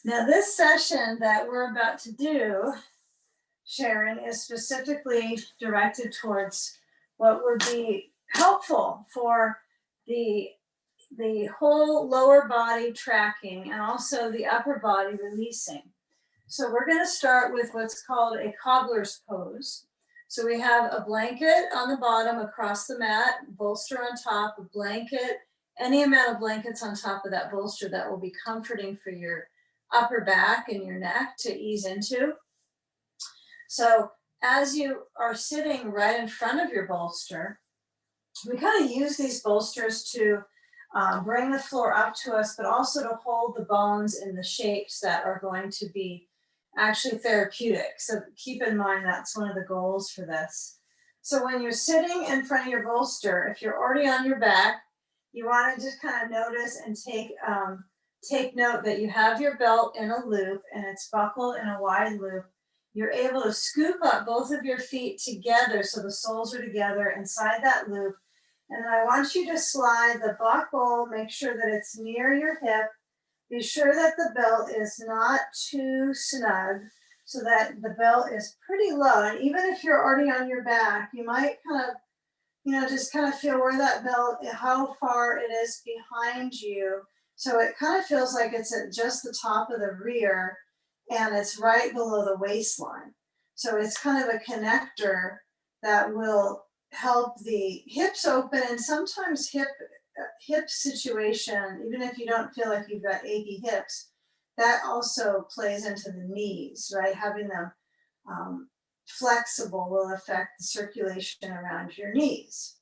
Now, this session that we're about to do, Sharon, is specifically directed towards what would be helpful for the the whole lower body tracking and also the upper body releasing. So we're going to start with what's called a cobbler's pose. So we have a blanket on the bottom across the mat, bolster on top, a blanket, any amount of blankets on top of that bolster that will be comforting for your upper back and your neck to ease into. So as you are sitting right in front of your bolster, we kind of use these bolsters to bring the floor up to us, but also to hold the bones in the shapes that are going to be actually therapeutic. So keep in mind that's one of the goals for this. So when you're sitting in front of your bolster, if you're already on your back, you want to just kind of notice and take note that you have your belt in a loop and it's buckled in a wide loop. You're able to scoop up both of your feet together so the soles are together inside that loop. And I want you to slide the buckle, make sure that it's near your hip. Be sure that the belt is not too snug so that the belt is pretty low. And even if you're already on your back, you might kind of, just kind of feel where that belt, how far it is behind you. So it kind of feels like it's at just the top of the rear and it's right below the waistline. So it's kind of a connector that will help the hips open, and sometimes hip situation, even if you don't feel like you've got achy hips, that also plays into the knees, right? Having them flexible will affect the circulation around your knees.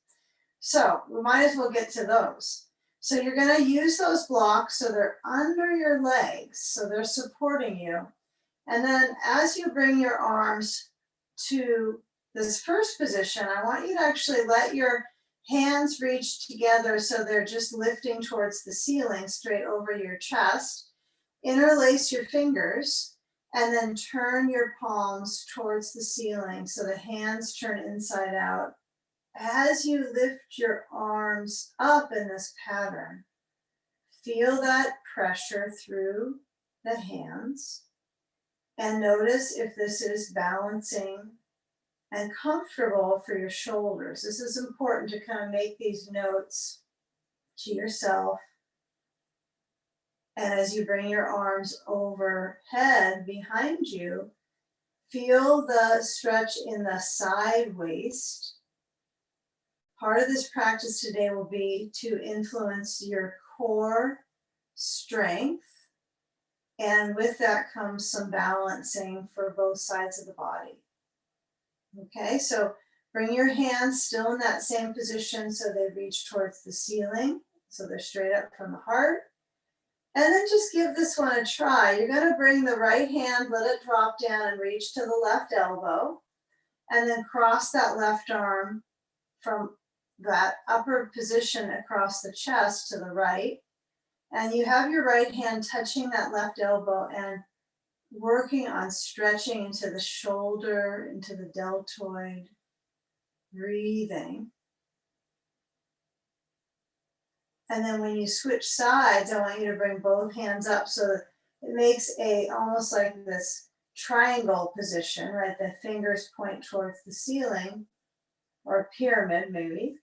So we might as well get to those. So you're going to use those blocks so they're under your legs, so they're supporting you. And then as you bring your arms to this first position, I want you to actually let your hands reach together so they're just lifting towards the ceiling straight over your chest. Interlace your fingers and then turn your palms towards the ceiling so the hands turn inside out. As you lift your arms up in this pattern, feel that pressure through the hands and notice if this is balancing and comfortable for your shoulders. This is important to kind of make these notes to yourself. And as you bring your arms overhead behind you, feel the stretch in the side waist. Part of this practice today will be to influence your core strength. And with that comes some balancing for both sides of the body. Okay, so bring your hands still in that same position so they reach towards the ceiling. So they're straight up from the heart. And then just give this one a try. You're going to bring the right hand, let it drop down and reach to the left elbow. And then cross that left arm from that upper position across the chest to the right. And you have your right hand touching that left elbow and working on stretching into the shoulder, into the deltoid, breathing. And then when you switch sides, I want you to bring both hands up so that it makes almost like this triangle position, right? The fingers point towards the ceiling, or a pyramid maybe.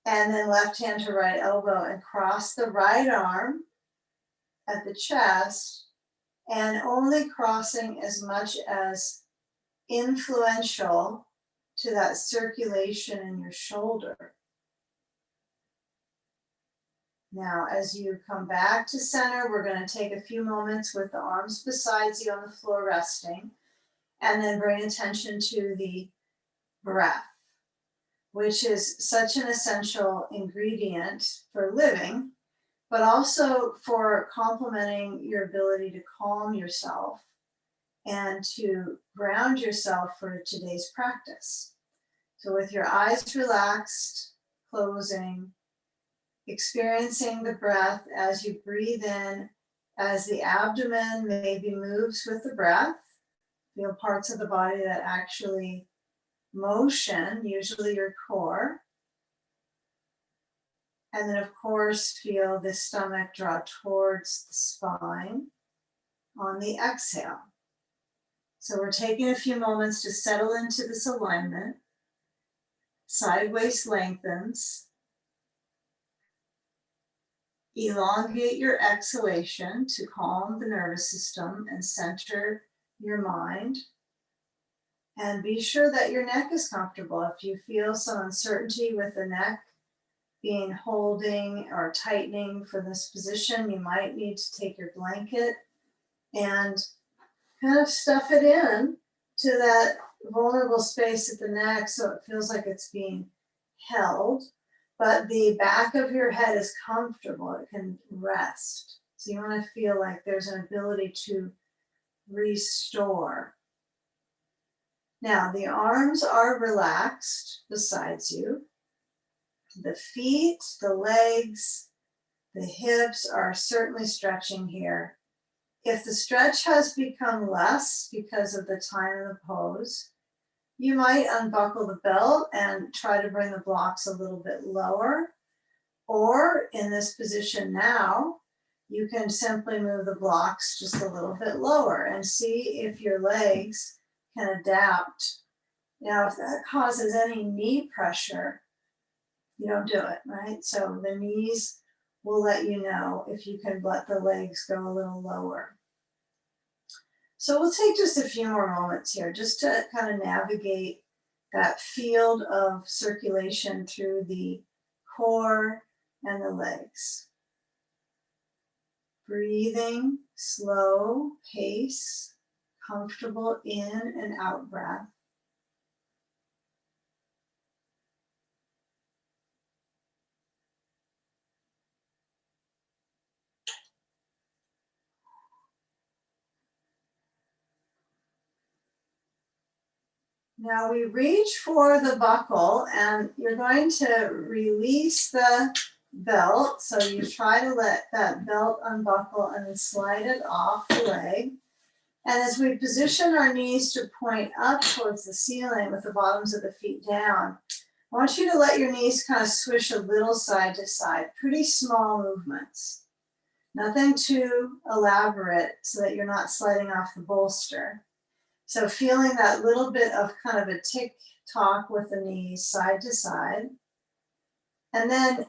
And then left hand to right elbow and cross the right arm at the chest, and only crossing as much as influential to that circulation in your shoulder. Now, as you come back to center, we're going to take a few moments with the arms beside you on the floor resting, and then bring attention to the breath, which is such an essential ingredient for living, but also for complementing your ability to calm yourself and to ground yourself for today's practice. So with your eyes relaxed, closing, experiencing the breath as you breathe in, as the abdomen maybe moves with the breath. Feel parts of the body that actually motion, usually your core. And then, of course, feel the stomach draw towards the spine. on the exhale. So we're taking a few moments to settle into this alignment. Side waist lengthens. Elongate your exhalation to calm the nervous system and center your mind. And be sure that your neck is comfortable. If you feel some uncertainty with the neck being holding or tightening for this position, you might need to take your blanket and kind of stuff it in to that vulnerable space at the neck so it feels like it's being held, but the back of your head is comfortable. It can rest. So you want to feel like there's an ability to restore. Now the arms are relaxed besides you. The feet, the legs, the hips are certainly stretching here. If the stretch has become less because of the time of the pose, you might unbuckle the belt and try to bring the blocks a little bit lower. Or in this position now, you can simply move the blocks just a little bit lower and see if your legs can adapt. Now, if that causes any knee pressure, you don't do it, right? So the knees will let you know if you can let the legs go a little lower. So we'll take just a few more moments here just to kind of navigate that field of circulation through the core and the legs. Breathing, slow pace, comfortable in and out breath. Now we reach for the buckle and you're going to release the belt. So you try to let that belt unbuckle and then slide it off the leg. And as we position our knees to point up towards the ceiling with the bottoms of the feet down, I want you to let your knees kind of swish a little side to side, pretty small movements. Nothing too elaborate so that you're not sliding off the bolster. So feeling that little bit of kind of a tick-tock with the knees side to side. And then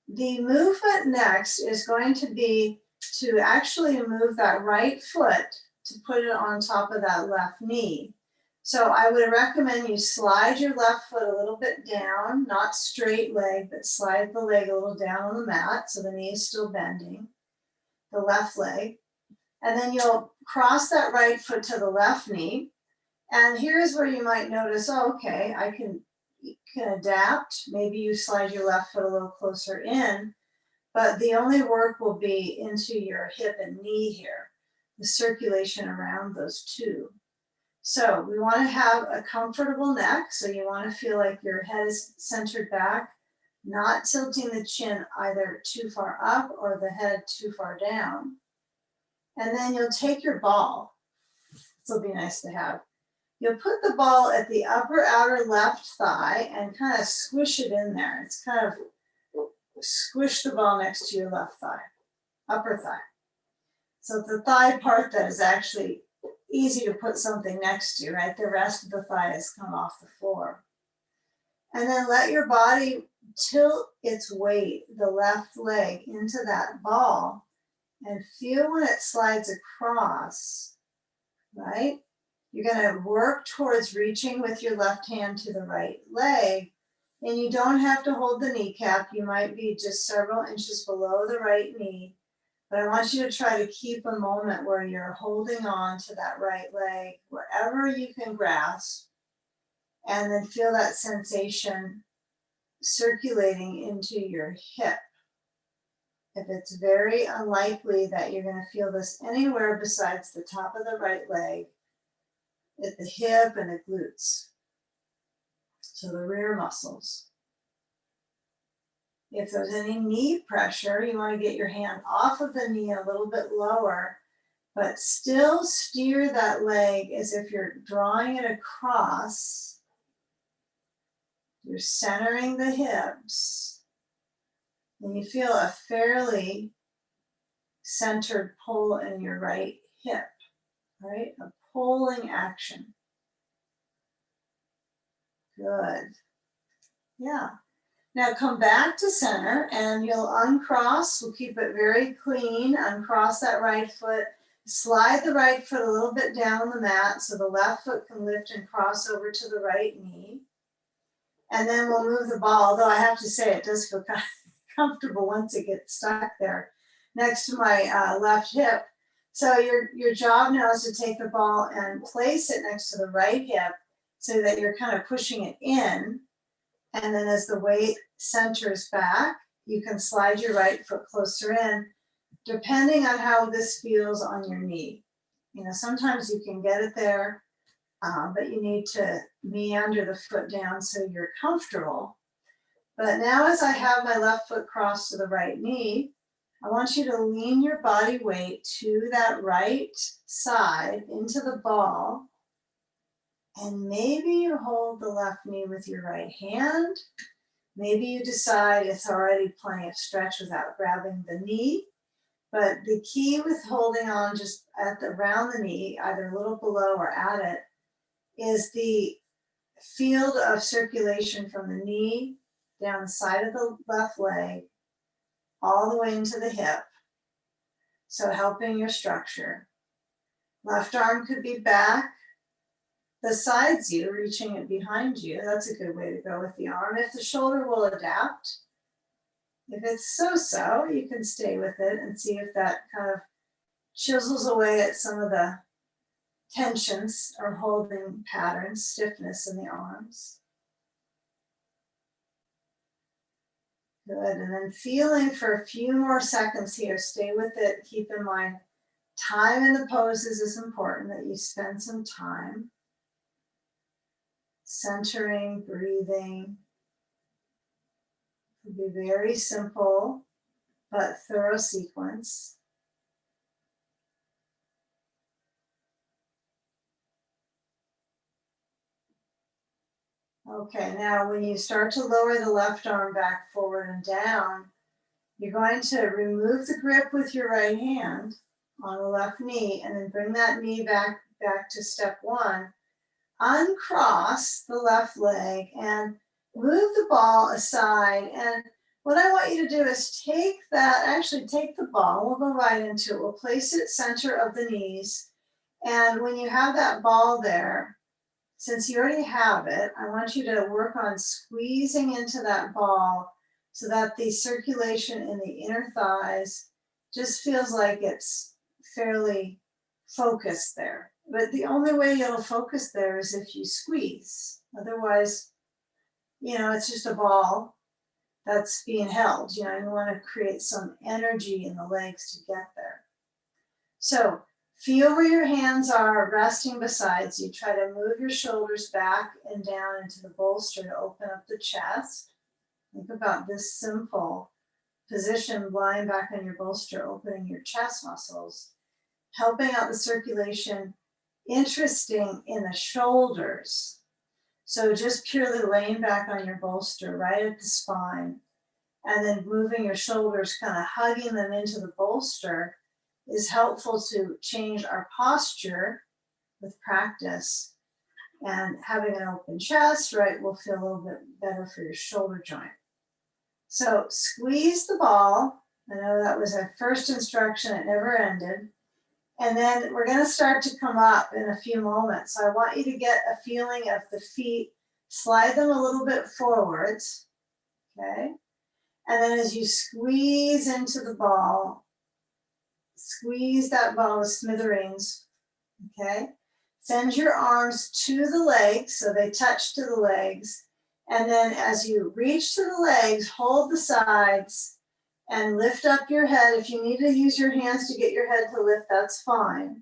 the movement next is going to be to actually move that right foot to put it on top of that left knee. So I would recommend you slide your left foot a little bit down, not straight leg, but slide the leg a little down on the mat so the knee is still bending, the left leg. And then you'll cross that right foot to the left knee. And here's where you might notice, oh, okay, I can adapt. Maybe you slide your left foot a little closer in, but the only work will be into your hip and knee here, the circulation around those two. So we want to have a comfortable neck. So you want to feel like your head is centered back, not tilting the chin either too far up or the head too far down. And then you'll take your ball. This will be nice to have. You'll put the ball at the upper outer left thigh and kind of squish it in there. It's kind of squish the ball next to your left thigh, upper thigh. So it's the thigh part that is actually easy to put something next to, right? The rest of the thigh has come off the floor. And then let your body tilt its weight, the left leg, into that ball and feel when it slides across, right? You're going to work towards reaching with your left hand to the right leg, and you don't have to hold the kneecap. You might be just several inches below the right knee, but I want you to try to keep a moment where you're holding on to that right leg wherever you can grasp, and then feel that sensation circulating into your hip. If it's very unlikely that you're going to feel this anywhere besides the top of the right leg, at the hip and the glutes, so the rear muscles. If there's any knee pressure, you want to get your hand off of the knee a little bit lower, but still steer that leg as if you're drawing it across. You're centering the hips, and you feel a fairly centered pull in your right hip, right? A pulling action. Good. Yeah. Now come back to center and you'll uncross. We'll keep it very clean. Uncross that right foot. Slide the right foot a little bit down the mat so the left foot can lift and cross over to the right knee. And then we'll move the ball, although I have to say it does feel kind of comfortable once it gets stuck there next to my left hip. So your job now is to take the ball and place it next to the right hip so that you're kind of pushing it in. And then as the weight centers back, you can slide your right foot closer in, depending on how this feels on your knee. You know, sometimes you can get it there, but you need to meander the foot down so you're comfortable. But now as I have my left foot crossed to the right knee, I want you to lean your body weight to that right side into the ball. And maybe you hold the left knee with your right hand. Maybe you decide it's already plenty of stretch without grabbing the knee. But the key with holding on just around the knee, either a little below or at it, is the field of circulation from the knee down the side of the left leg, all the way into the hip. So helping your structure. Left arm could be back besides you, reaching it behind you. That's a good way to go with the arm. If the shoulder will adapt, if it's so-so, you can stay with it and see if that kind of chisels away at some of the tensions or holding patterns, stiffness in the arms. Good, and then feeling for a few more seconds here, stay with it. Keep in mind, time in the poses is important, that you spend some time centering, breathing. It could be very simple, but thorough sequence. Okay, now when you start to lower the left arm back forward and down, you're going to remove the grip with your right hand on the left knee and then bring that knee back to step one. Uncross the left leg and move the ball aside. And what I want you to do is take the ball, we'll go right into it. We'll place it center of the knees. And when you have that ball there, since you already have it, I want you to work on squeezing into that ball so that the circulation in the inner thighs just feels like it's fairly focused there. But the only way it'll focus there is if you squeeze. Otherwise, you know, it's just a ball that's being held. You know, you want to create some energy in the legs to get there. So feel where your hands are resting beside you. Try to move your shoulders back and down into the bolster to open up the chest. Think about this simple position, lying back on your bolster, opening your chest muscles, helping out the circulation. Interesting in the shoulders. So just purely laying back on your bolster right at the spine and then moving your shoulders, kind of hugging them into the bolster, is helpful to change our posture with practice. And having an open chest, right, will feel a little bit better for your shoulder joint. So squeeze the ball. I know that was our first instruction, it never ended. And then we're going to start to come up in a few moments. So I want you to get a feeling of the feet, slide them a little bit forwards, okay? And then as you squeeze into the ball, squeeze that ball to smithereens, okay? Send your arms to the legs so they touch to the legs. And then as you reach to the legs, hold the sides and lift up your head. If you need to use your hands to get your head to lift, that's fine.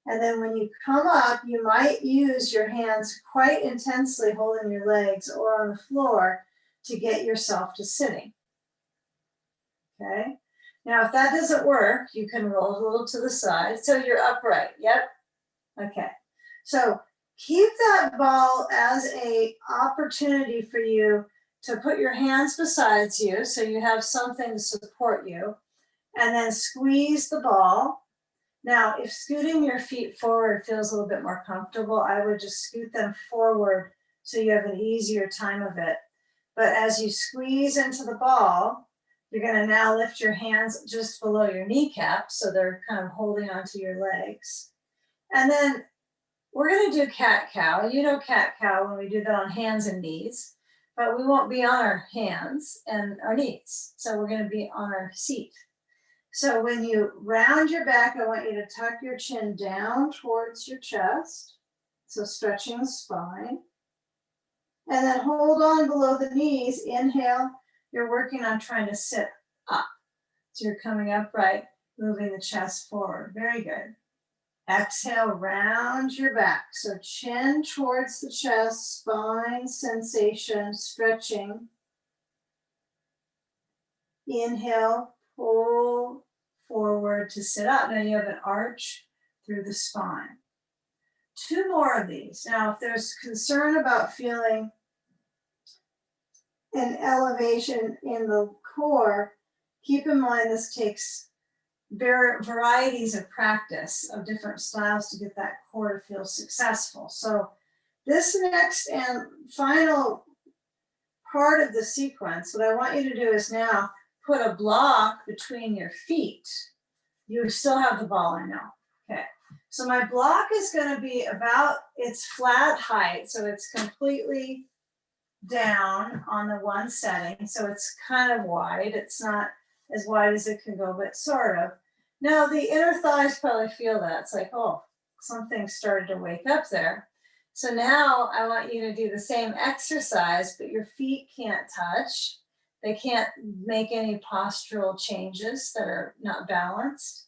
And then when you come up, you might use your hands quite intensely holding your legs or on the floor to get yourself to sitting. Okay? Now, if that doesn't work, you can roll a little to the side. So you're upright. Yep. Okay. So keep that ball as an opportunity for you to put your hands beside you so you have something to support you, and then squeeze the ball. Now, if scooting your feet forward feels a little bit more comfortable, I would just scoot them forward so you have an easier time of it. But as you squeeze into the ball, you're going to now lift your hands just below your kneecap, so they're kind of holding onto your legs. And then we're going to do cat-cow. You know cat-cow when we do that on hands and knees, but we won't be on our hands and our knees. So we're going to be on our seat. So when you round your back, I want you to tuck your chin down towards your chest. So stretching the spine. And then hold on below the knees. Inhale. You're working on trying to sit up. So you're coming upright, moving the chest forward. Very good. Exhale, round your back. So chin towards the chest, spine sensation, stretching. Inhale, pull forward to sit up. Now you have an arch through the spine. 2 more of these. Now, if there's concern about feeling an elevation in the core, keep in mind this takes varieties of practice of different styles to get that core to feel successful. So this next and final part of the sequence, what I want you to do is now put a block between your feet. You still have the ball, I know. Okay. So my block is going to be about its flat height. So it's completely down on the one setting. So it's kind of wide. It's not as wide as it can go, but sort of. Now the inner thighs probably feel that. It's like, oh, something started to wake up there. So now I want you to do the same exercise, but your feet can't touch. They can't make any postural changes that are not balanced.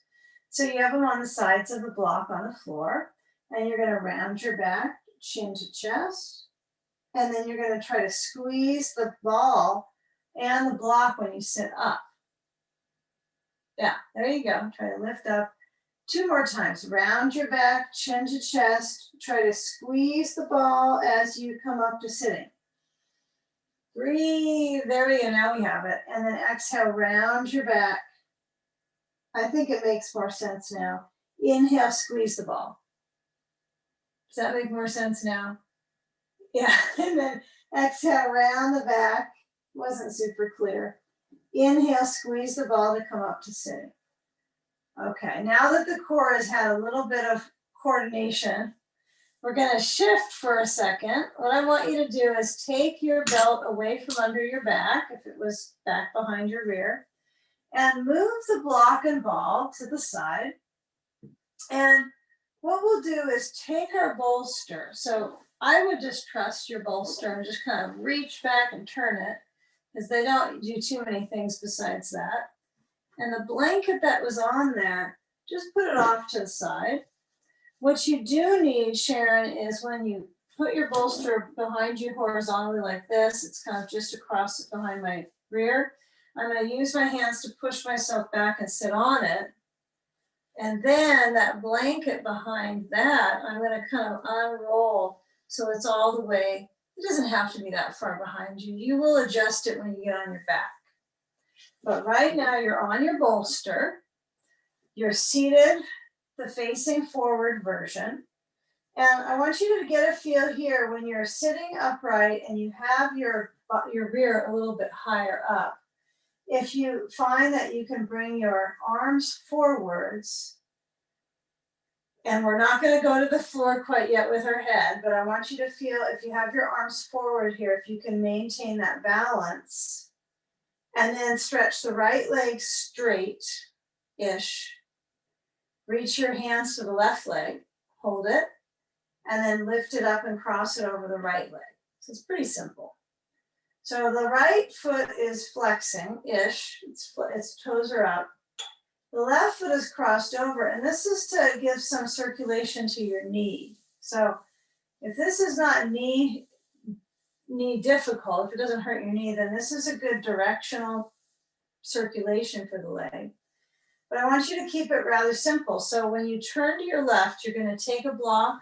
So you have them on the sides of the block on the floor, and you're going to round your back, chin to chest, and then you're going to try to squeeze the ball and the block when you sit up. Yeah, there you go. Try to lift up. 2 more times. Round your back, chin to chest. Try to squeeze the ball as you come up to sitting. Breathe. There we go. Now we have it. And then exhale, round your back. I think it makes more sense now. Inhale, squeeze the ball. Does that make more sense now? Yeah. And then exhale, round the back. Wasn't super clear. Inhale, squeeze the ball to come up to sitting. Okay, now that the core has had a little bit of coordination, we're going to shift for a second. What I want you to do is take your belt away from under your back, if it was back behind your rear, and move the block and ball to the side. And what we'll do is take our bolster. So I would just trust your bolster and just kind of reach back and turn it, because they don't do too many things besides that. And the blanket that was on there, just put it off to the side. What you do need, Sharon, is when you put your bolster behind you horizontally like this, it's kind of just across it behind my rear. I'm going to use my hands to push myself back and sit on it. And then that blanket behind that, I'm going to kind of unroll so it's all the way. It doesn't have to be that far behind you. You will adjust it when you get on your back. But right now you're on your bolster, you're seated, the facing forward version. And I want you to get a feel here when you're sitting upright and you have your rear a little bit higher up. If you find that you can bring your arms forwards, and we're not going to go to the floor quite yet with our head, but I want you to feel if you have your arms forward here, if you can maintain that balance. And then stretch the right leg straight-ish. Reach your hands to the left leg, hold it, and then lift it up and cross it over the right leg. So it's pretty simple. So the right foot is flexing-ish, its toes are up. The left foot is crossed over, and this is to give some circulation to your knee. So if this is not knee difficult, if it doesn't hurt your knee, then this is a good directional circulation for the leg. But I want you to keep it rather simple. So when you turn to your left, you're going to take a block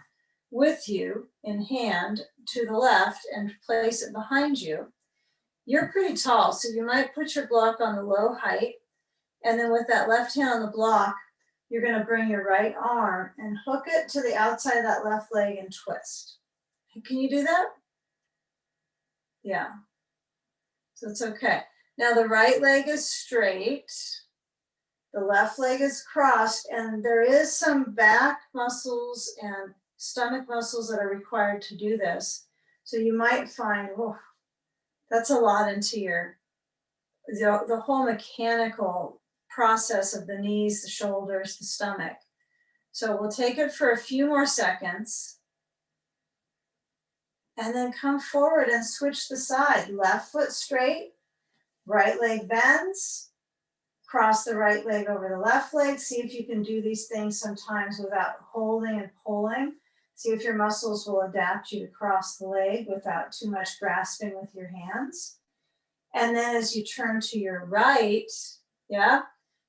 with you in hand to the left and place it behind you. You're pretty tall, so you might put your block on the low height, and then with that left hand on the block, you're going to bring your right arm and hook it to the outside of that left leg and twist. Can you do that? Yeah. So it's okay. Now the right leg is straight. The left leg is crossed, and there is some back muscles and stomach muscles that are required to do this. So you might find, oh, that's a lot into the whole mechanical process of the knees, the shoulders, the stomach. So we'll take it for a few more seconds and then come forward and switch the side. Left foot straight, right leg bends, cross the right leg over the left leg. See if you can do these things sometimes without holding and pulling. See if your muscles will adapt you to cross the leg without too much grasping with your hands. And then as you turn to your right, yeah,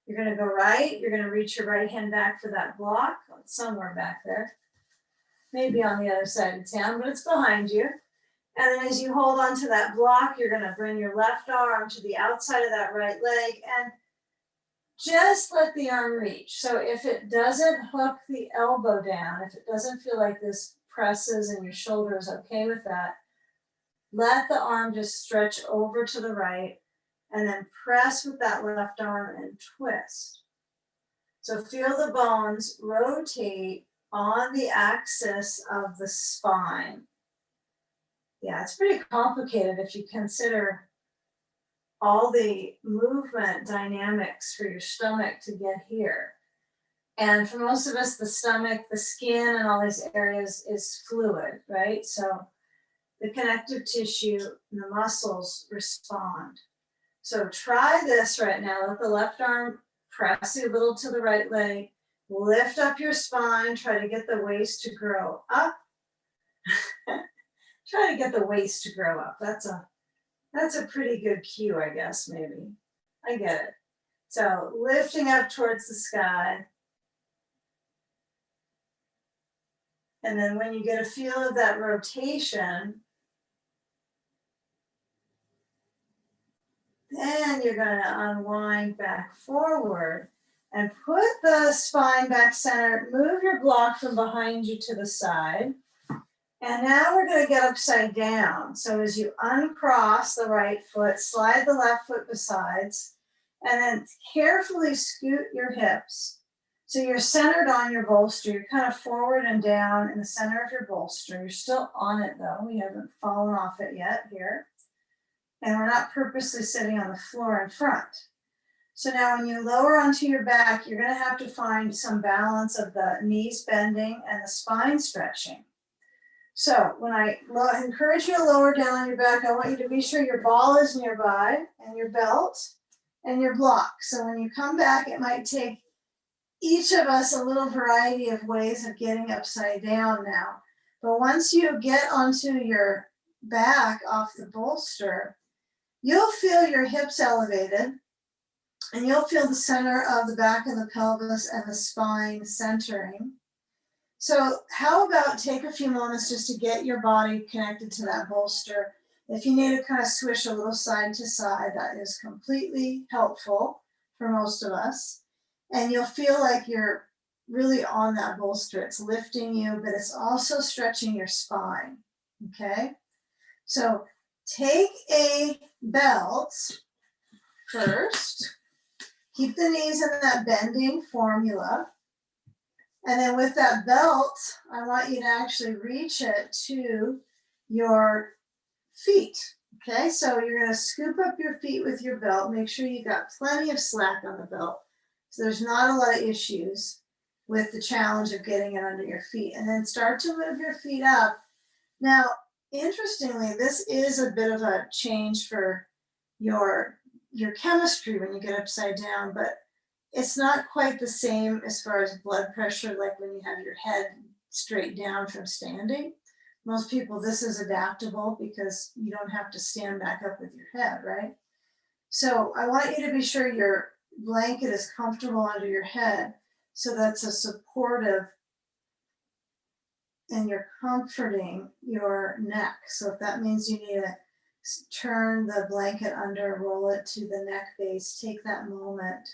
you're going to go right. You're going to reach your right hand back for that block. Oh, it's somewhere back there. Maybe on the other side of town, but it's behind you. And then as you hold on to that block, you're going to bring your left arm to the outside of that right leg and just let the arm reach. So if it doesn't hook the elbow down, if it doesn't feel like this presses and your shoulder is okay with that, let the arm just stretch over to the right and then press with that left arm and twist. So feel the bones rotate on the axis of the spine. Yeah, it's pretty complicated if you consider all the movement dynamics for your stomach to get here. And for most of us, the stomach, the skin, and all these areas is fluid, right? So the connective tissue and the muscles respond. So try this right now. Let the left arm press a little to the right leg. Lift up your spine. Try to get the waist to grow up. Try to get the waist to grow up. That's a pretty good cue, I guess, maybe. I get it. So lifting up towards the sky. And then when you get a feel of that rotation, then you're going to unwind back forward and put the spine back center. Move your block from behind you to the side. And now we're going to get upside down. So as you uncross the right foot, slide the left foot besides, and then carefully scoot your hips. So you're centered on your bolster. You're kind of forward and down in the center of your bolster. You're still on it though. We haven't fallen off it yet here. And we're not purposely sitting on the floor in front. So now when you lower onto your back, you're going to have to find some balance of the knees bending and the spine stretching. So when I encourage you to lower down on your back, I want you to be sure your ball is nearby and your belt and your block. So when you come back, it might take each of us a little variety of ways of getting upside down now. But once you get onto your back off the bolster, you'll feel your hips elevated and you'll feel the center of the back of the pelvis and the spine centering. So how about take a few moments just to get your body connected to that bolster. If you need to kind of swish a little side to side, that is completely helpful for most of us. And you'll feel like you're really on that bolster. It's lifting you, but it's also stretching your spine, okay? So take a belt first. Keep the knees in that bending formula. And then with that belt, I want you to actually reach it to your feet. Okay, so you're going to scoop up your feet with your belt. Make sure you got plenty of slack on the belt. So there's not a lot of issues with the challenge of getting it under your feet. And then start to move your feet up. Now, interestingly, this is a bit of a change for your chemistry when you get upside down, but it's not quite the same as far as blood pressure, like when you have your head straight down from standing. Most people, this is adaptable because you don't have to stand back up with your head, right? So I want you to be sure your blanket is comfortable under your head, so that's a supportive, and you're comforting your neck. So if that means you need to turn the blanket under, roll it to the neck base, take that moment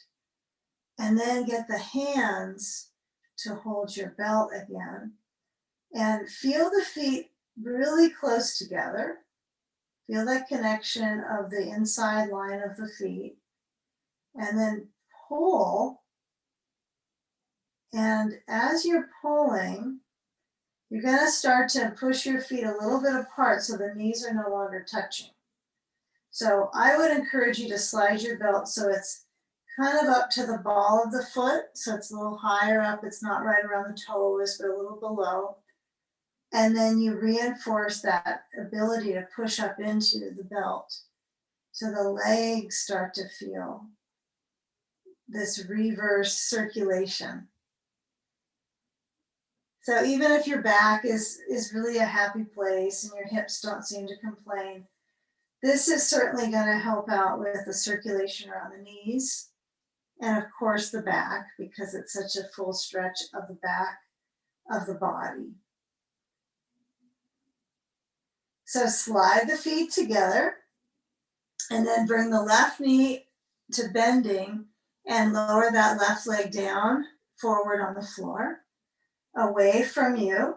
And then get the hands to hold your belt again. And feel the feet really close together. Feel that connection of the inside line of the feet. And then pull. And as you're pulling, you're going to start to push your feet a little bit apart so the knees are no longer touching. So I would encourage you to slide your belt so it's kind of up to the ball of the foot. So it's a little higher up. It's not right around the toes, but a little below. And then you reinforce that ability to push up into the belt. So the legs start to feel this reverse circulation. So even if your back is really a happy place and your hips don't seem to complain, this is certainly going to help out with the circulation around the knees and of course the back, because it's such a full stretch of the back of the body. So slide the feet together and then bring the left knee to bending and lower that left leg down forward on the floor, away from you,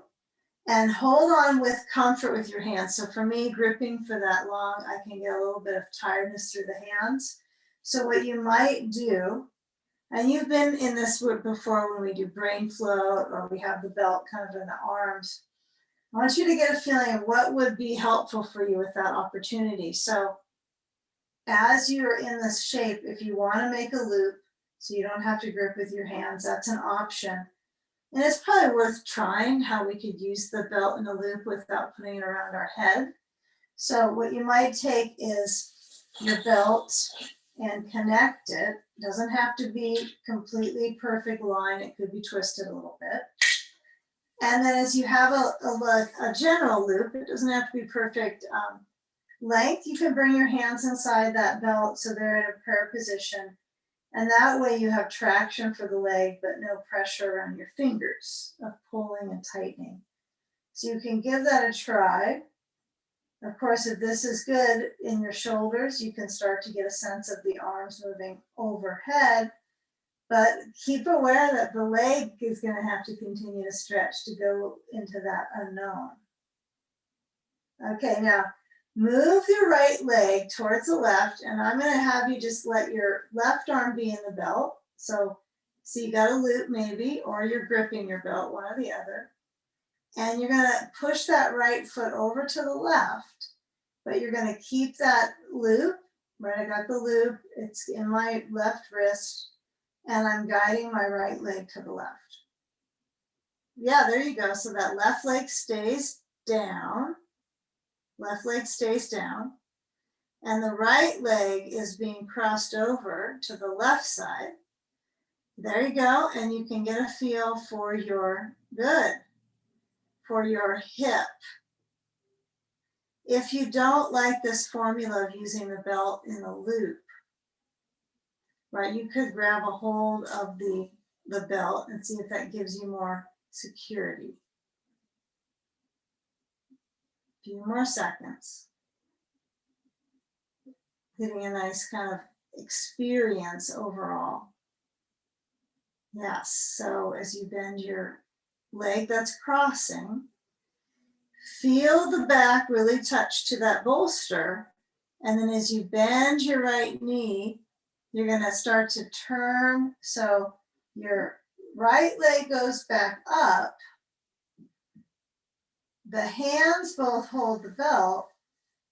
and hold on with comfort with your hands. So for me, gripping for that long, I can get a little bit of tiredness through the hands. So what you might do, and you've been in this before when we do brain float or we have the belt kind of in the arms, I want you to get a feeling of what would be helpful for you with that opportunity. So as you're in this shape, if you want to make a loop so you don't have to grip with your hands, that's an option. And it's probably worth trying how we could use the belt in a loop without putting it around our head. So what you might take is your belt and connect it. It doesn't have to be completely perfect line. It could be twisted a little bit. And then as you have a general loop, it doesn't have to be perfect length. You can bring your hands inside that belt so they're in a prayer position. And that way you have traction for the leg, but no pressure around your fingers of pulling and tightening. So you can give that a try. Of course, if this is good in your shoulders, you can start to get a sense of the arms moving overhead, but keep aware that the leg is going to have to continue to stretch to go into that unknown. Okay, now move your right leg towards the left, and I'm going to have you just let your left arm be in the belt. So you got a loop maybe, or you're gripping your belt, one or the other. And you're going to push that right foot over to the left, but you're going to keep that loop. Right, I got the loop. It's in my left wrist, and I'm guiding my right leg to the left. Yeah, there you go. So that left leg stays down. Left leg stays down. And the right leg is being crossed over to the left side. There you go. And you can get a feel for your hip. If you don't like this formula of using the belt in a loop, right, you could grab a hold of the belt and see if that gives you more security. A few more seconds. Getting a nice kind of experience overall. Yes, so as you bend your leg that's crossing, feel the back really touch to that bolster. And then as you bend your right knee, you're going to start to turn. So your right leg goes back up. The hands both hold the belt.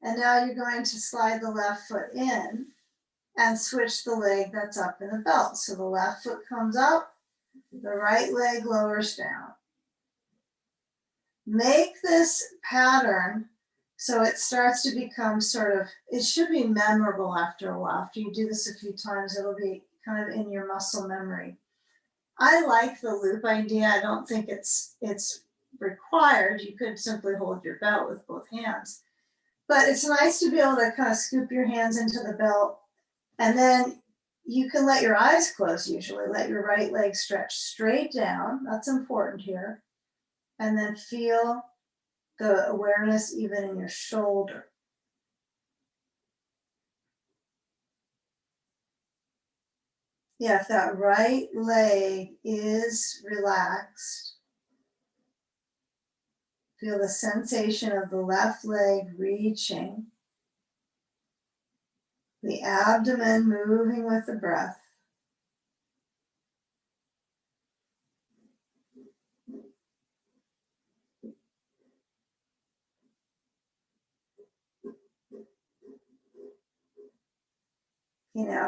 And now you're going to slide the left foot in and switch the leg that's up in the belt. So the left foot comes up, the right leg lowers down. Make this pattern so it starts to become sort of, it should be memorable after a while. After you do this a few times, it'll be kind of in your muscle memory. I like the loop idea. I don't think it's required. You could simply hold your belt with both hands. But it's nice to be able to kind of scoop your hands into the belt, and then you can let your eyes close usually. Let your right leg stretch straight down. That's important here. And then feel the awareness even in your shoulder. if that right leg is relaxed, feel the sensation of the left leg reaching, the abdomen moving with the breath.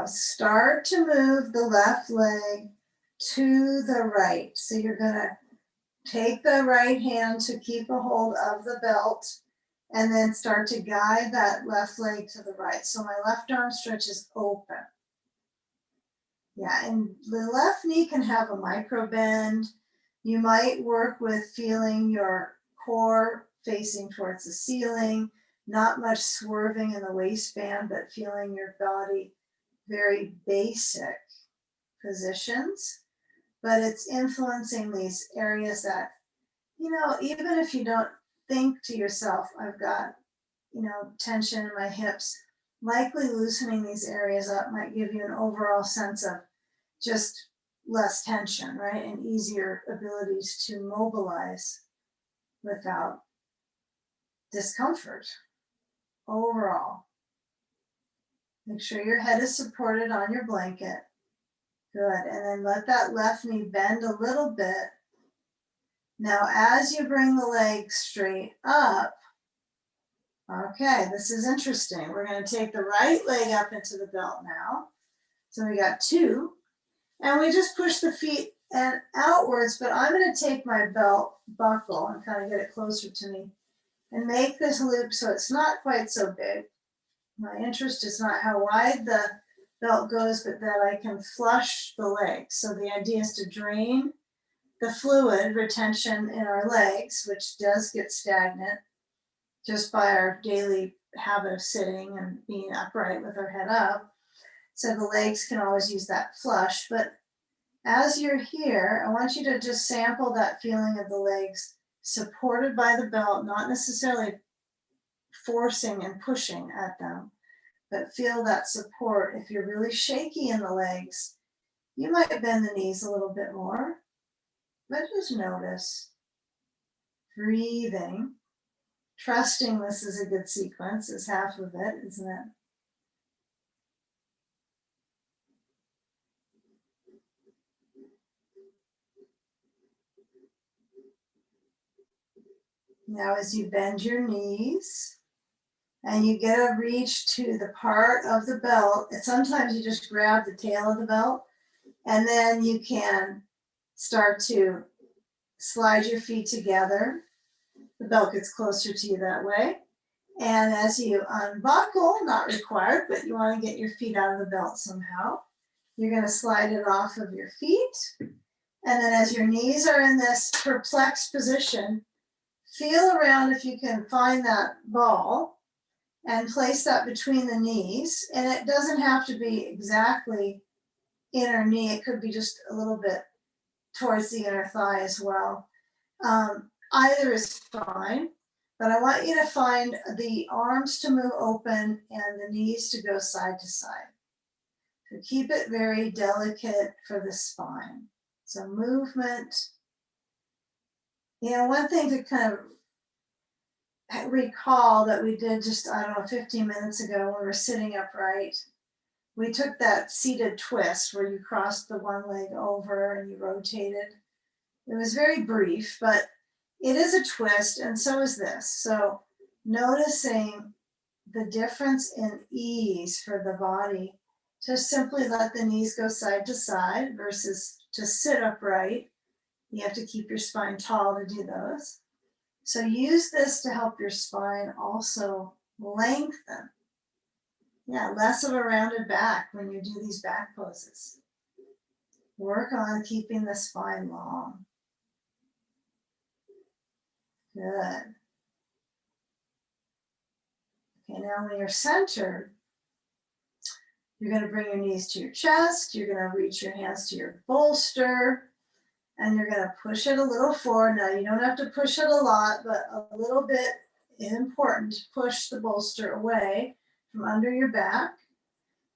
Start to move the left leg to the right. So you're going to take the right hand to keep a hold of the belt and then start to guide that left leg to the right. So my left arm stretches open. Yeah, and the left knee can have a micro bend. You might work with feeling your core facing towards the ceiling, not much swerving in the waistband, but feeling your body very basic positions. But it's influencing these areas that, even if you don't think to yourself, I've got, tension in my hips, likely loosening these areas up might give you an overall sense of just less tension, right? And easier abilities to mobilize without discomfort overall. Make sure your head is supported on your blanket. Good. And then let that left knee bend a little bit. Now, as you bring the leg straight up, okay, this is interesting. We're going to take the right leg up into the belt now. So we got two. And we just push the feet and outwards, but I'm going to take my belt buckle and kind of get it closer to me and make this loop so it's not quite so big. My interest is not how wide the belt goes, but that I can flush the legs. So the idea is to drain the fluid retention in our legs, which does get stagnant just by our daily habit of sitting and being upright with our head up. So the legs can always use that flush. But as you're here, I want you to just sample that feeling of the legs supported by the belt, not necessarily forcing and pushing at them, but feel that support. If you're really shaky in the legs, you might bend the knees a little bit more, but just notice. Breathing, trusting this is a good sequence is half of it, isn't it? Now, as you bend your knees and you get a reach to the part of the belt, and sometimes you just grab the tail of the belt, and then you can start to slide your feet together. The belt gets closer to you that way. And as you unbuckle, not required, but you want to get your feet out of the belt somehow, you're going to slide it off of your feet. And then as your knees are in this perplexed position, feel around if you can find that ball and place that between the knees. And it doesn't have to be exactly inner knee. It could be just a little bit towards the inner thigh as well. Either is fine, but I want you to find the arms to move open and the knees to go side to side. So keep it very delicate for the spine. So movement. One thing to kind of recall that we did just, 15 minutes ago when we were sitting upright, we took that seated twist where you crossed the one leg over and you rotated. It was very brief, but it is a twist, and so is this. So noticing the difference in ease for the body to simply let the knees go side to side versus to sit upright. You have to keep your spine tall to do those. So use this to help your spine also lengthen. Yeah, less of a rounded back when you do these back poses. Work on keeping the spine long. Good. Okay, now when you're centered, you're going to bring your knees to your chest. You're going to reach your hands to your bolster. And you're going to push it a little forward. Now, you don't have to push it a lot, but a little bit is important to push the bolster away from under your back.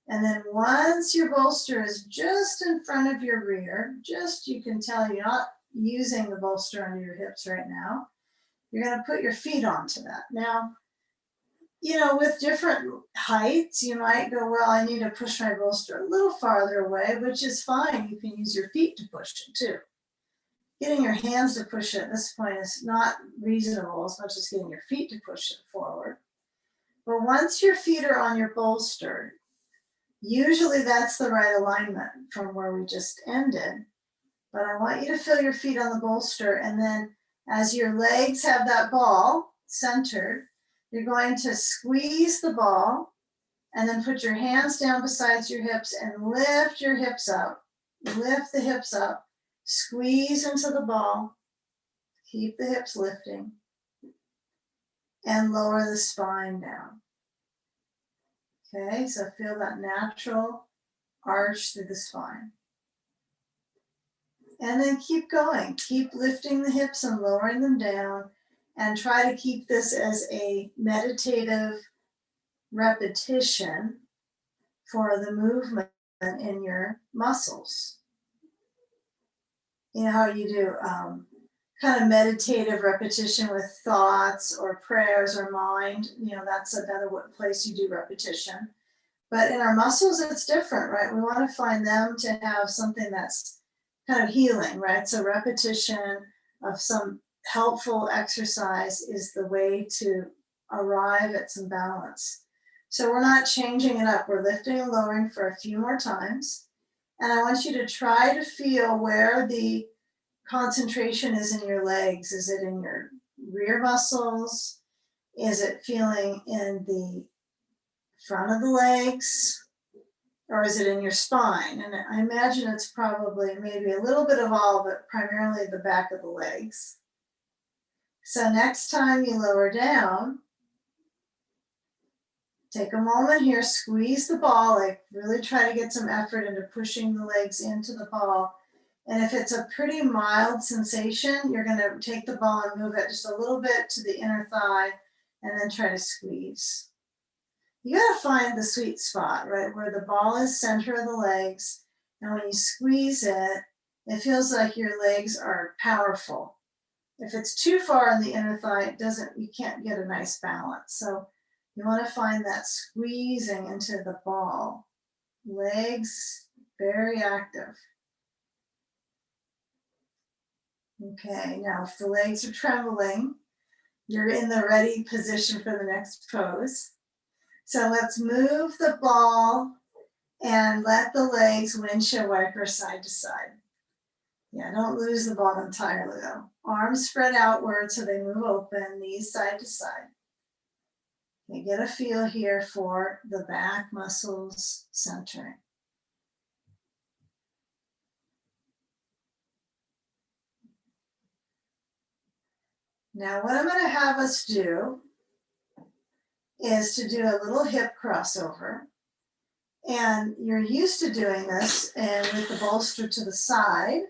And then once your bolster is just in front of your rear, just you can tell you're not using the bolster under your hips right now, you're going to put your feet onto that. Now, you know, with different heights, you might go, well, I need to push my bolster a little farther away, which is fine. You can use your feet to push it too. Getting your hands to push it at this point is not reasonable as much as getting your feet to push it forward. But once your feet are on your bolster, usually that's the right alignment from where we just ended. But I want you to feel your feet on the bolster, and then as your legs have that ball centered, you're going to squeeze the ball and then put your hands down beside your hips and lift your hips up. Lift the hips up, squeeze into the ball, keep the hips lifting, and lower the spine down. Okay, so feel that natural arch through the spine. And then keep going. Keep lifting the hips and lowering them down, and try to keep this as a meditative repetition for the movement in your muscles. You know how you do kind of meditative repetition with thoughts or prayers or mind, you know, that's another place you do repetition. But in our muscles, it's different, right? We want to find them to have something that's kind of healing, right? So repetition of some helpful exercise is the way to arrive at some balance. So we're not changing it up. We're lifting and lowering for a few more times. And I want you to try to feel where the concentration is in your legs. Is it in your rear muscles? Is it feeling in the front of the legs? Or is it in your spine? And I imagine it's probably maybe a little bit of all, but primarily the back of the legs. So next time you lower down, take a moment here, squeeze the ball, like really try to get some effort into pushing the legs into the ball. And if it's a pretty mild sensation, you're going to take the ball and move it just a little bit to the inner thigh and then try to squeeze. You got to find the sweet spot, right, where the ball is center of the legs. And when you squeeze it, it feels like your legs are powerful. If it's too far in the inner thigh, you can't get a nice balance. So you want to find that squeezing into the ball. Legs very active. Okay, now if the legs are trembling, you're in the ready position for the next pose. So let's move the ball and let the legs windshield wiper side to side. Yeah, don't lose the ball entirely though. Arms spread outward so they move open, knees side to side. You get a feel here for the back muscles centering. Now what I'm going to have us do is to do a little hip crossover. And you're used to doing this and with the bolster to the side,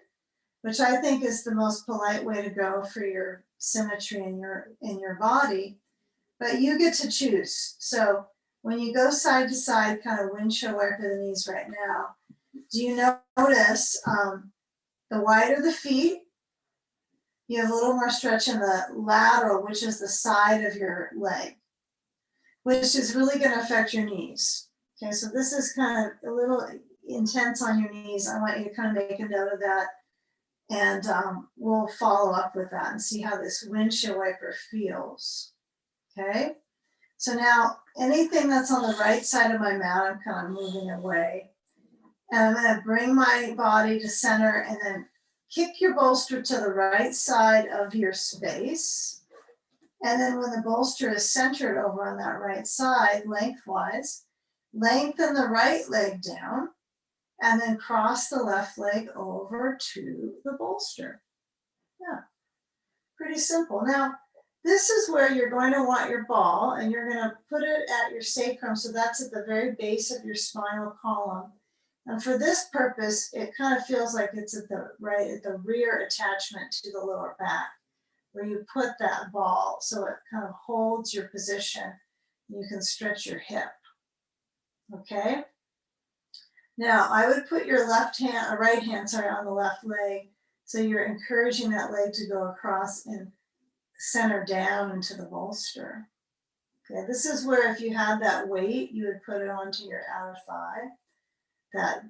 which I think is the most polite way to go for your symmetry in your body. But you get to choose. So when you go side to side, kind of windshield wiper the knees right now, do you notice the wider the feet, you have a little more stretch in the lateral, which is the side of your leg, which is really going to affect your knees. Okay, so this is kind of a little intense on your knees. I want you to kind of make a note of that, and we'll follow up with that and see how this windshield wiper feels. Okay, so now anything that's on the right side of my mat, I'm kind of moving away. And I'm going to bring my body to center and then kick your bolster to the right side of your space. And then when the bolster is centered over on that right side, lengthwise, lengthen the right leg down and then cross the left leg over to the bolster. Yeah, pretty simple. Now, this is where you're going to want your ball and you're going to put it at your sacrum. So that's at the very base of your spinal column. And for this purpose, it kind of feels like it's at the rear attachment to the lower back, where you put that ball so it kind of holds your position. You can stretch your hip. Okay? Now I would put your left hand, right hand, sorry, on the left leg. So you're encouraging that leg to go across and center down into the bolster. Okay, this is where if you had that weight, you would put it onto your outer thigh, that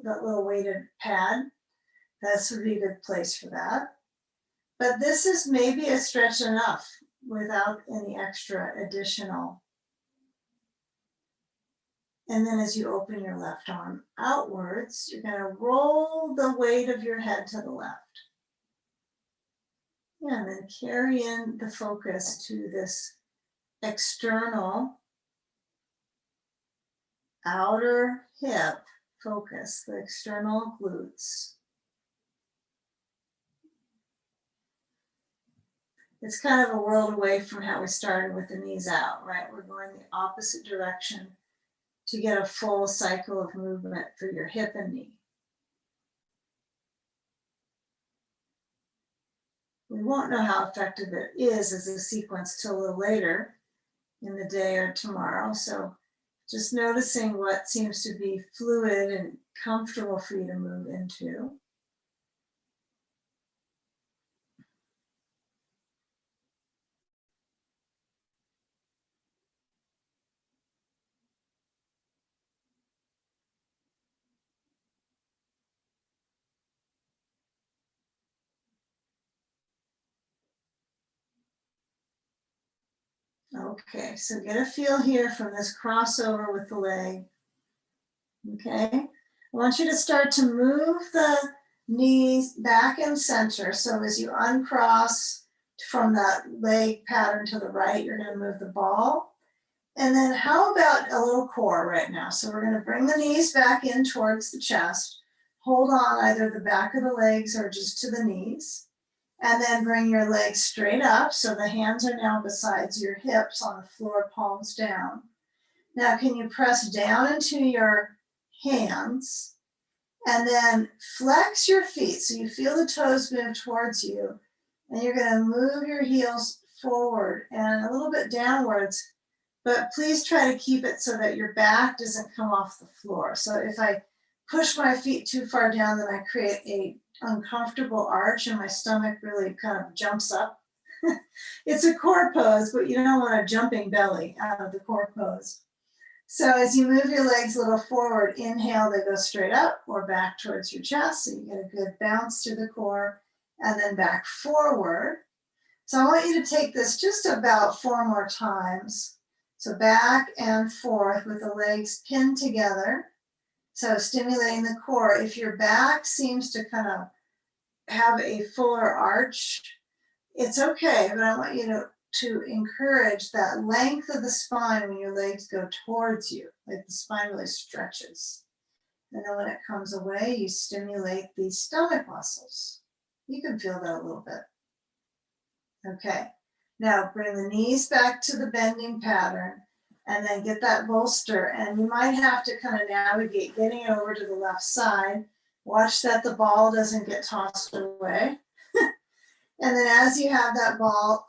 little weighted pad. This would be a good place for that. But this is maybe a stretch enough without any extra additional. And then as you open your left arm outwards, you're going to roll the weight of your head to the left. Yeah, and then carry in the focus to this external outer hip focus, the external glutes. It's kind of a world away from how we started with the knees out, right? We're going the opposite direction to get a full cycle of movement for your hip and knee. We won't know how effective it is as a sequence till a little later in the day or tomorrow. So just noticing what seems to be fluid and comfortable for you to move into. Okay, so get a feel here from this crossover with the leg. Okay, I want you to start to move the knees back and center. So as you uncross from that leg pattern to the right, you're going to move the ball. And then how about a little core right now? So we're going to bring the knees back in towards the chest. Hold on either the back of the legs or just to the knees. And then bring your legs straight up. So the hands are now beside your hips on the floor, palms down. Now, can you press down into your hands and then flex your feet? So you feel the toes move towards you. And you're going to move your heels forward and a little bit downwards. But please try to keep it so that your back doesn't come off the floor. So if I push my feet too far down, then I create a uncomfortable arch and my stomach really kind of jumps up. It's a core pose, but you don't want a jumping belly out of the core pose. So as you move your legs a little forward, inhale, they go straight up or back towards your chest. So you get a good bounce through the core and then back forward. So I want you to take this just about 4 more times. So back and forth with the legs pinned together. So stimulating the core. If your back seems to kind of have a fuller arch, it's okay, but I want you to encourage that length of the spine when your legs go towards you, like the spine really stretches. And then when it comes away, you stimulate the stomach muscles. You can feel that a little bit. Okay, now bring the knees back to the bending pattern and then get that bolster. And you might have to kind of navigate getting it over to the left side. Watch that the ball doesn't get tossed away. And then as you have that ball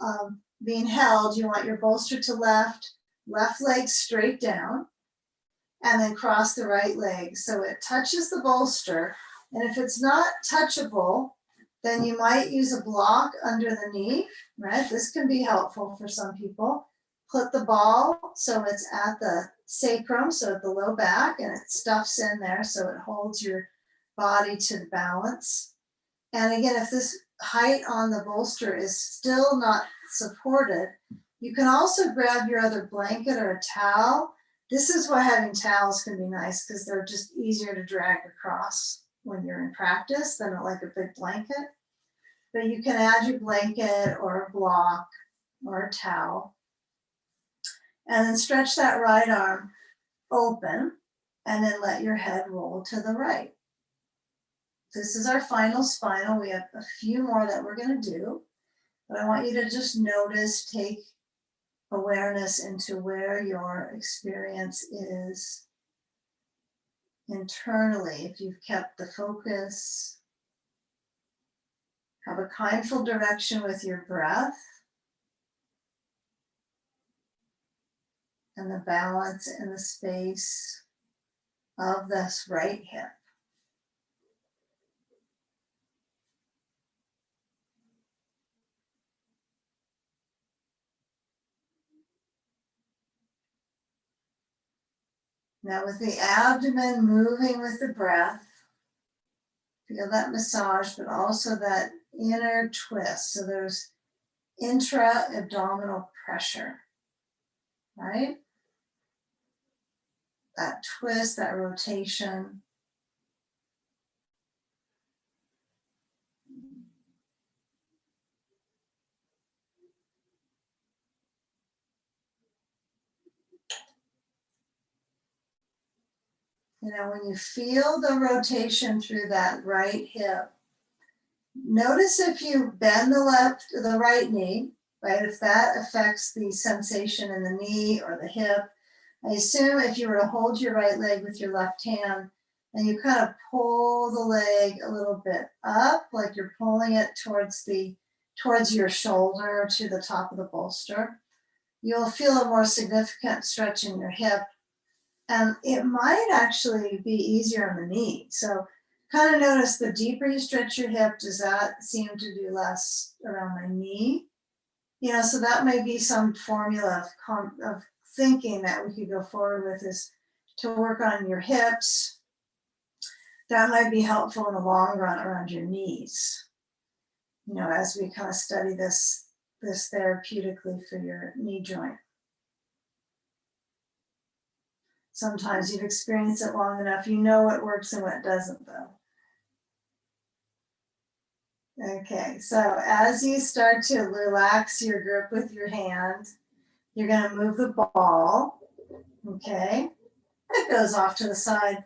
being held, you want your bolster to left leg straight down, and then cross the right leg. So it touches the bolster. And if it's not touchable, then you might use a block under the knee, right? This can be helpful for some people. Put the ball so it's at the sacrum, so at the low back, and it stuffs in there so it holds your body to balance. And again, if this height on the bolster is still not supported, you can also grab your other blanket or a towel. This is why having towels can be nice because they're just easier to drag across when you're in practice than like a big blanket. But you can add your blanket or a block or a towel. And then stretch that right arm open and then let your head roll to the right. This is our final spinal. We have a few more that we're going to do, but I want you to just notice, take awareness into where your experience is internally. If you've kept the focus, have a kindful direction with your breath and the balance in the space of this right hip. Now with the abdomen moving with the breath, feel that massage, but also that inner twist. So there's intra-abdominal pressure, right? That twist, that rotation. You know, when you feel the rotation through that right hip, notice if you bend the right knee, right? If that affects the sensation in the knee or the hip. I assume if you were to hold your right leg with your left hand and you kind of pull the leg a little bit up, like you're pulling it towards your shoulder to the top of the bolster, you'll feel a more significant stretch in your hip. And it might actually be easier on the knee. So kind of notice the deeper you stretch your hip, does that seem to do less around my knee? You know, so that may be some formula of thinking that we could go forward with, is to work on your hips. That might be helpful in the long run around your knees, you know, as we kind of study this therapeutically for your knee joint. Sometimes you've experienced it long enough, you know what works and what doesn't, though. Okay, so as you start to relax your grip with your hand, you're going to move the ball, okay? It goes off to the side.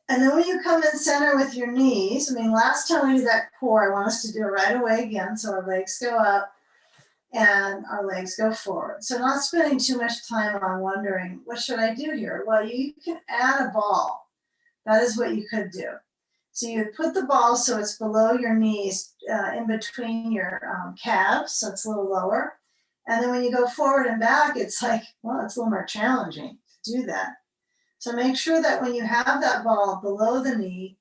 And then when you come in center with your knees, I mean, last time we did that core, I want us to do it right away again. So our legs go up and our legs go forward. So not spending too much time on wondering, what should I do here? Well, you can add a ball. That is what you could do. So you put the ball so it's below your knees, in between your calves, so it's a little lower. And then when you go forward and back, it's like, well, it's a little more challenging to do that. So make sure that when you have that ball below the knee,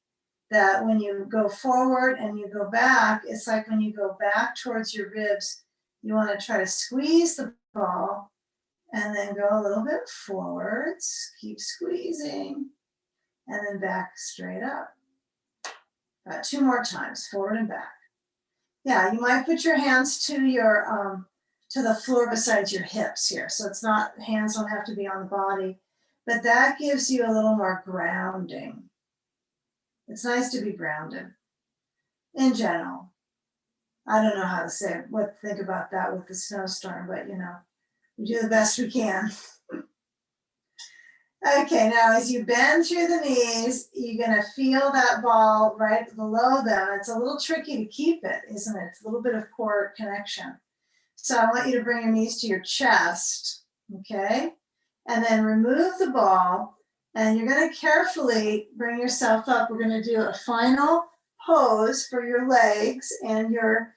that when you go forward and you go back, it's like when you go back towards your ribs, you want to try to squeeze the ball and then go a little bit forwards, keep squeezing, and then back straight up. 2 more times, forward and back. Yeah, you might put your hands to your to the floor beside your hips here. So it's not, hands don't have to be on the body, but that gives you a little more grounding. It's nice to be grounded in general. I don't know how to say it, what to think about that with the snowstorm, but you know, we do the best we can. Okay, now as you bend through the knees, you're gonna feel that ball right below them. It's a little tricky to keep it, isn't it? It's a little bit of core connection. So I want you to bring your knees to your chest, okay? And then remove the ball, and you're gonna carefully bring yourself up. We're gonna do a final pose for your legs and your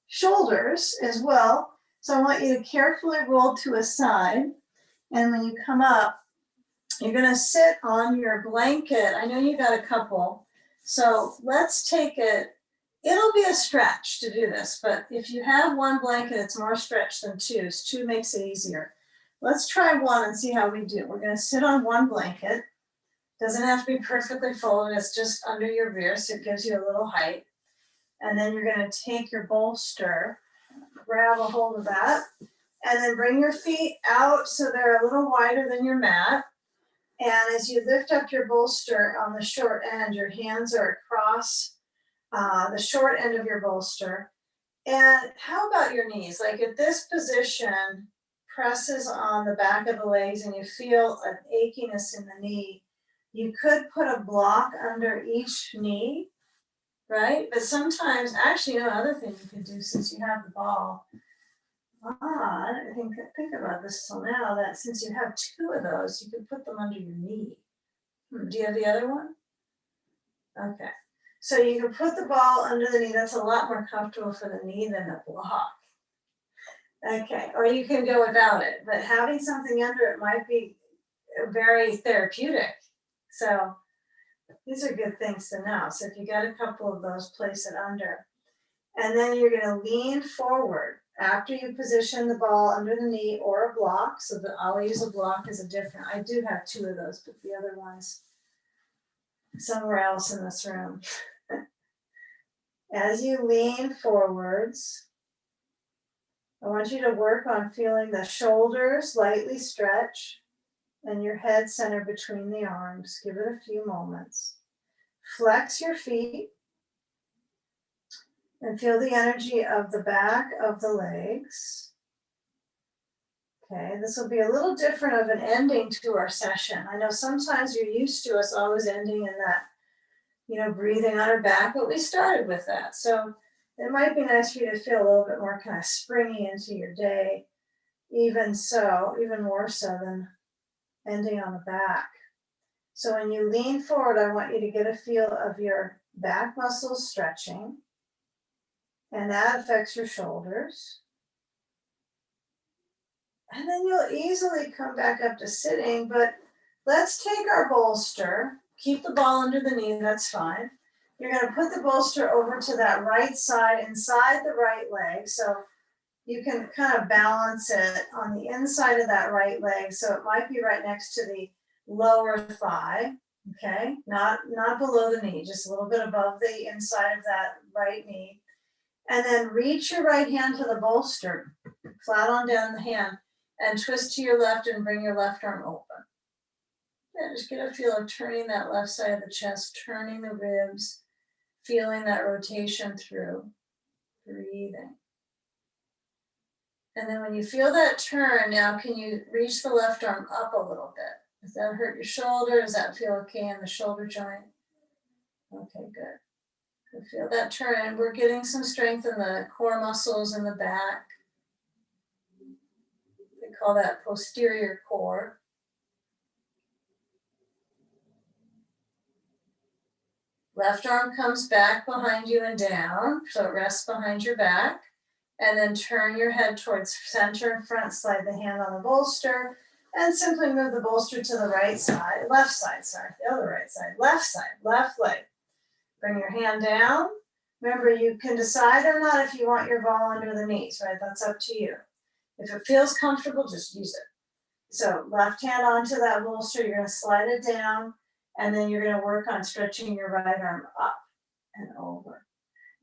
shoulders as well. So I want you to carefully roll to a side. And when you come up, you're gonna sit on your blanket. I know you got a couple, so let's take it. It'll be a stretch to do this, but if you have one blanket, it's more stretch than 2. So 2 makes it easier. Let's try 1 and see how we do. We're gonna sit on one blanket. Doesn't have to be perfectly folded, it's just under your rear, so it gives you a little height. And then you're gonna take your bolster, grab a hold of that, and then bring your feet out so they're a little wider than your mat. And as you lift up your bolster on the short end, your hands are across the short end of your bolster. And how about your knees? Like at this position, presses on the back of the legs and you feel an achiness in the knee. You could put a block under each knee, right? But sometimes, actually, another thing you could do since you have the ball, I didn't think about this till now, that since you have 2 of those, you could put them under your knee. Do you have the other one? Okay. So you can put the ball under the knee. That's a lot more comfortable for the knee than the block. Okay, or you can go without it, but having something under it might be very therapeutic. So these are good things to know. So if you got a couple of those, place it under. And then you're going to lean forward after you position the ball under the knee or a block. So that I'll use a block as a different. I do have two of those, but the other one's somewhere else in this room. As you lean forwards, I want you to work on feeling the shoulders lightly stretch and your head center between the arms. Give it a few moments. Flex your feet and feel the energy of the back of the legs. Okay, this will be a little different of an ending to our session. I know sometimes you're used to us always ending in that, breathing on our back, but we started with that. So it might be nice for you to feel a little bit more kind of springy into your day, even more so than ending on the back. So when you lean forward, I want you to get a feel of your back muscles stretching, and that affects your shoulders. And then you'll easily come back up to sitting, but let's take our bolster, keep the ball under the knee, that's fine. You're gonna put the bolster over to that right side, inside the right leg, so you can kind of balance it on the inside of that right leg, so it might be right next to the lower thigh, okay? Not below the knee, just a little bit above the inside of that right knee. And then reach your right hand to the bolster, flat on down the hand, and twist to your left and bring your left arm open. Yeah, just get a feel of turning that left side of the chest, turning the ribs, feeling that rotation through, breathing. And then when you feel that turn, now can you reach the left arm up a little bit? Does that hurt your shoulder? Does that feel okay in the shoulder joint? Okay, good. You feel that turn, and we're getting some strength in the core muscles in the back. We call that posterior core. Left arm comes back behind you and down, so it rests behind your back. And then turn your head towards center and front, slide the hand on the bolster, and simply move the bolster to the right side, left side, the other right side, left side, left leg. Bring your hand down. Remember, you can decide or not if you want your ball under the knees, right? That's up to you. If it feels comfortable, just use it. So left hand onto that bolster, you're gonna slide it down, and then you're gonna work on stretching your right arm up and over.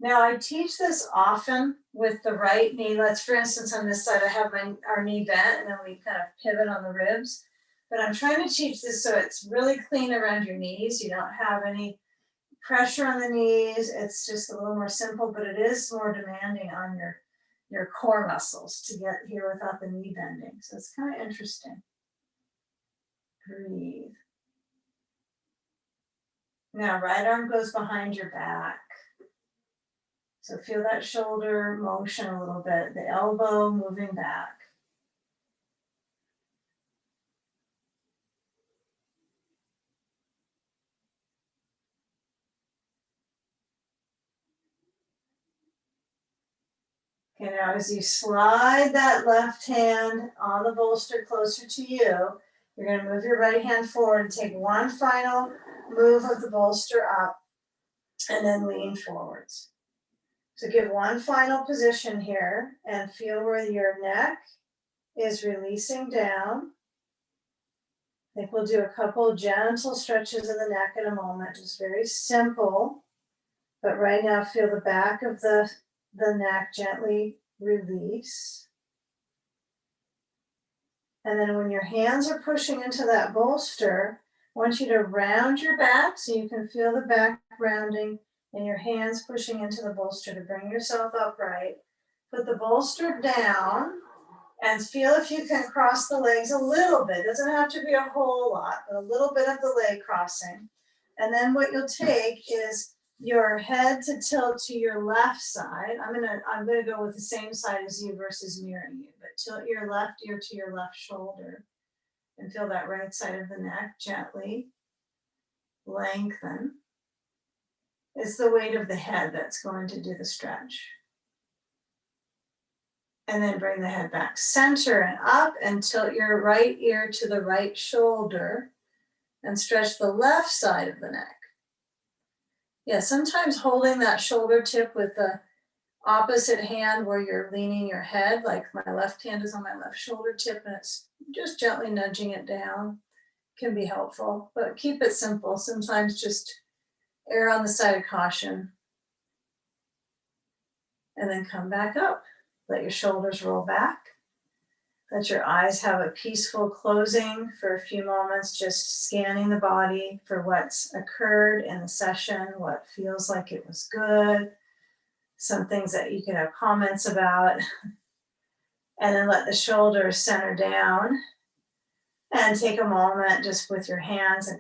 Now I teach this often with the right knee. Let's, for instance, on this side, I have our knee bent, and then we kind of pivot on the ribs. But I'm trying to teach this so it's really clean around your knees. You don't have any pressure on the knees. It's just a little more simple, but it is more demanding on your core muscles to get here without the knee bending. So it's kind of interesting. Breathe. Now right arm goes behind your back. So feel that shoulder motion a little bit, the elbow moving back. Okay, now as you slide that left hand on the bolster closer to you, you're going to move your right hand forward and take one final move of the bolster up and then lean forwards. So give one final position here and feel where your neck is releasing down. I think we'll do a couple gentle stretches of the neck in a moment, just very simple. But right now, feel the back of the neck gently release. And then when your hands are pushing into that bolster, I want you to round your back so you can feel the back rounding and your hands pushing into the bolster to bring yourself upright. Put the bolster down and feel if you can cross the legs a little bit. It doesn't have to be a whole lot, but a little bit of the leg crossing. And then what you'll take is your head to tilt to your left side. I'm gonna go with the same side as you versus mirroring you, but tilt your left ear to your left shoulder and feel that right side of the neck gently lengthen. It's the weight of the head that's going to do the stretch. And then bring the head back center and up and tilt your right ear to the right shoulder And stretch the left side of the neck. Yeah, sometimes holding that shoulder tip with the opposite hand where you're leaning your head, like my left hand is on my left shoulder tip and it's just gently nudging it down, can be helpful, but keep it simple. Sometimes just err on the side of caution and then come back up. Let your shoulders roll back. Let your eyes have a peaceful closing for a few moments, just scanning the body for what's occurred in the session, what feels like it was good, some things that you could have comments about. And then let the shoulders center down and take a moment just with your hands and